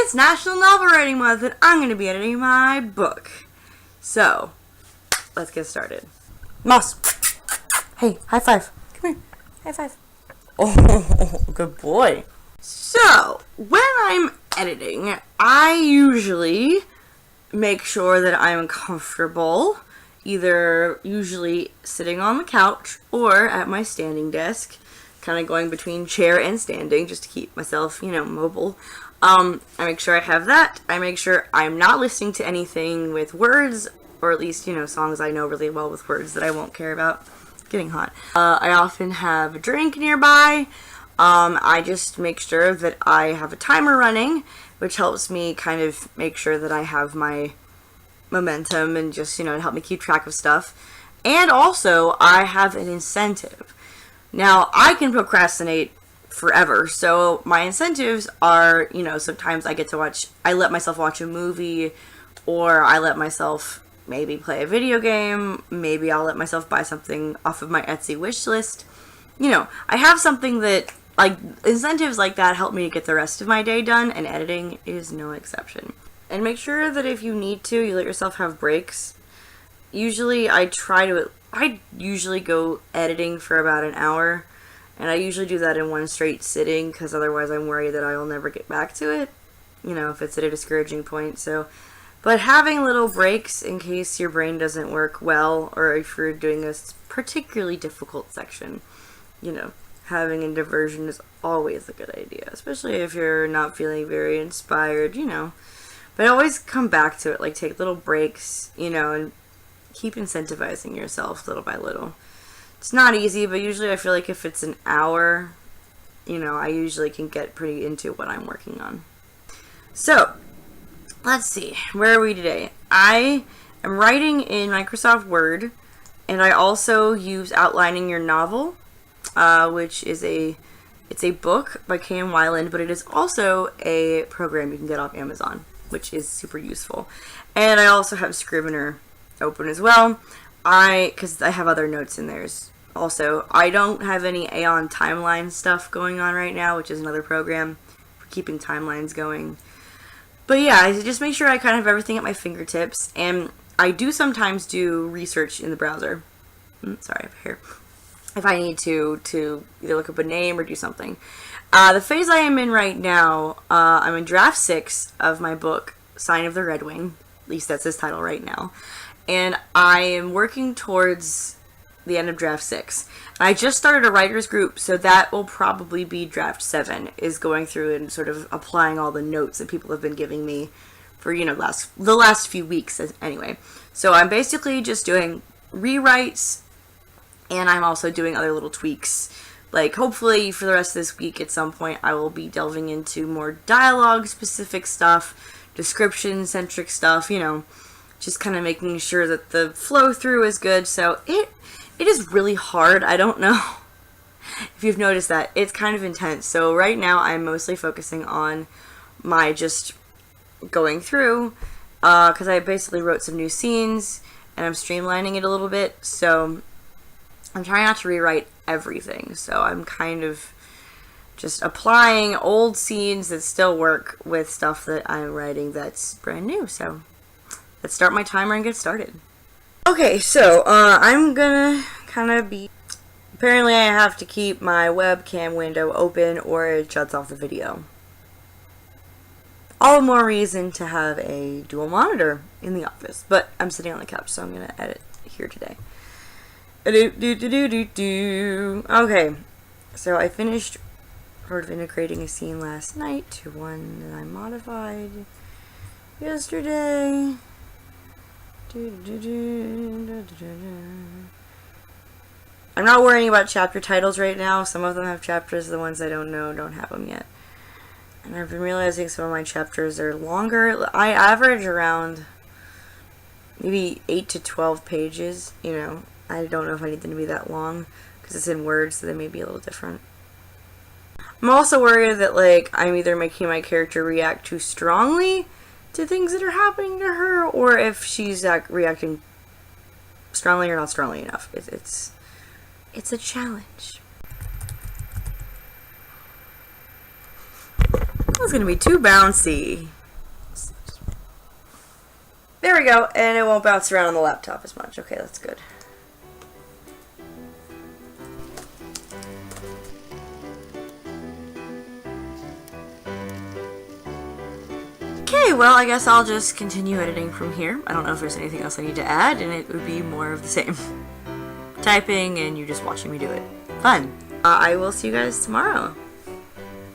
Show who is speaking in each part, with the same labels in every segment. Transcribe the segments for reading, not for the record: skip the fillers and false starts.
Speaker 1: It's National Novel Writing Month, and I'm going to be editing my book. So, let's get started. Moss. Hey, high five. Come here. High five. Oh, good boy. So, when I'm editing, I usually make sure that I'm comfortable, either usually sitting on the couch or at my standing desk, kind of going between chair and standing just to keep myself, mobile. I make sure I have that. I make sure I'm not listening to anything with words, or at least, songs I know really well with words that I won't care about. It's getting hot. I often have a drink nearby. I just make sure that I have a timer running, which helps me kind of make sure that I have my momentum and just, help me keep track of stuff. And also, I have an incentive. Now, I can procrastinate forever, so my incentives are, sometimes I let myself watch a movie, or I let myself maybe play a video game, maybe I'll let myself buy something off of my Etsy wish list. I have something that, incentives like that help me to get the rest of my day done, and editing is no exception. And make sure that if you need to, you let yourself have breaks. Usually, I usually go editing for about an hour, and I usually do that in one straight sitting, because otherwise I'm worried that I will never get back to it, if it's at a discouraging point. But having little breaks in case your brain doesn't work well, or if you're doing a particularly difficult section, having a diversion is always a good idea, especially if you're not feeling very inspired, But always come back to it, take little breaks, and keep incentivizing yourself little by little. It's not easy, but usually I feel like if it's an hour, I usually can get pretty into what I'm working on. So, let's see, where are we today? I am writing in Microsoft Word, and I also use Outlining Your Novel, which is it's a book by K.M. Weiland, but it is also a program you can get off Amazon, which is super useful. And I also have Scrivener open as well, because I have other notes in there. Also, I don't have any Aeon timeline stuff going on right now, which is another program for keeping timelines going. But yeah, I just make sure I kind of have everything at my fingertips, and I do sometimes do research in the browser. Sorry, up here. If I need to either look up a name or do something. The phase I am in right now, I'm in draft 6 of my book, Sign of the Red Wing. At least that's his title right now. And I am working towards the end of draft 6. I just started a writer's group, so that will probably be draft 7, is going through and sort of applying all the notes that people have been giving me for, the last few weeks anyway. So I'm basically just doing rewrites, and I'm also doing other little tweaks. Hopefully for the rest of this week at some point I will be delving into more dialogue-specific stuff, description-centric stuff, just kind of making sure that the flow-through is good. So it is really hard. I don't know if you've noticed that. It's kind of intense. So right now I'm mostly focusing on my just going through, because I basically wrote some new scenes, and I'm streamlining it a little bit, so I'm trying not to rewrite everything, so I'm kind of just applying old scenes that still work with stuff that I'm writing that's brand new. So let's start my timer and get started. Okay, so I'm gonna kind of apparently I have to keep my webcam window open or it shuts off the video. All the more reason to have a dual monitor in the office, but I'm sitting on the couch, so I'm gonna edit here today. Okay, so I finished sort of integrating a scene last night to one that I modified yesterday. I'm not worrying about chapter titles right now. Some of them have chapters, the ones I don't know don't have them yet. And I've been realizing some of my chapters are longer. I average around maybe 8 to 12 pages, I don't know if I need them to be that long, because it's in Word, so they may be a little different. I'm also worried that, I'm either making my character react too strongly to things that are happening to her, or if she's reacting strongly or not strongly enough. It's a challenge. was going to be too bouncy. There we go, and it won't bounce around on the laptop as much. Okay, that's good. Okay, well, I guess I'll just continue editing from here. I don't know if there's anything else I need to add, and it would be more of the same. Typing, and you just watching me do it. Fun. I will see you guys tomorrow.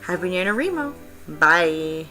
Speaker 1: Happy NaNoEdMo. Bye.